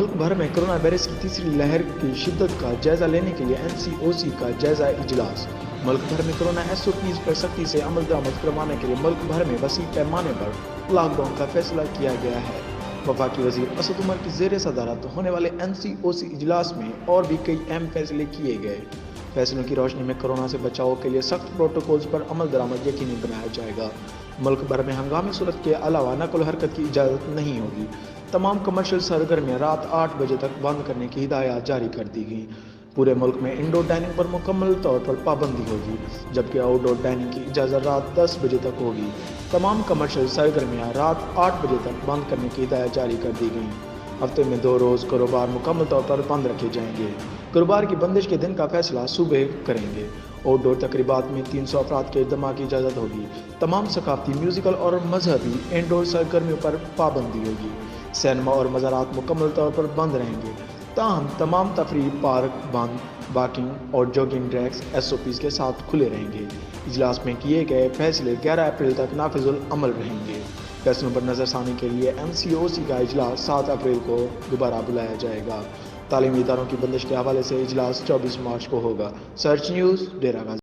मुल्क भर में कोरोना वायरस की तीसरी लहर की शिद्दत का जायजा लेने के लिए NCOC का जायजा इजलास। मुल्क भर में कोरोना SOPs पर सख्ती से अमल दरामद करवाने के लिए मुल्क भर में वसी पैमाने पर लॉकडाउन का फैसला किया गया है। वफाकी वजीर असद उमर की ज़ेर सदारत होने वाले NCOC इजलास में और भी कई अहम फैसले किए गए। फैसलों की रोशनी में कोरोना से बचाव के लिए सख्त प्रोटोकॉल्स पर अमल दरामद यकीनी बनाया जाएगा। मुल्क भर में हंगामी सूरत के अलावा नकल हरकत की इजाज़त नहीं होगी। तमाम कमर्शियल सरगर्मियाँ रात 8 बजे तक बंद करने की हिदायत जारी कर दी गई। पूरे मुल्क में इंडोर डाइनिंग पर मुकम्मल तौर पर पाबंदी होगी, जबकि आउटडोर डाइनिंग की इजाज़त रात 10 बजे तक होगी। तमाम कमर्शियल सरगर्मियाँ रात 8 बजे तक बंद करने की हिदायत जारी कर दी गई। हफ्ते में 2 रोज़ कारोबार मुकम्मल तौर पर बंद रखे जाएंगे। कारोबार की बंदिश के दिन का फैसला सुबह करेंगे। आउटडोर तकरीबात में 300 अफराद के इज्तिमा की इजाज़त होगी। तमाम सकाफती, म्यूज़िकल और मजहबी इंडोर सरगर्मियों पर पाबंदी होगी। सिनेमा और मज़ारात मुकम्मल तौर पर बंद रहेंगे। ताहम तमाम तफरीह पार्क बंद, वॉकिंग और जॉगिंग ट्रैक्स SOPs के साथ खुले रहेंगे। इजलास में किए गए फैसले 11 अप्रैल तक नाफिजुल अमल रहेंगे। फैसलों पर नज़रसानी के लिए NCOC का इजलास 7 अप्रैल को दोबारा बुलाया जाएगा। तालीमी इदारों की बंदिश के हवाले से इजलास 24 मार्च को होगा। सर्च न्यूज़, डेरा गाजी।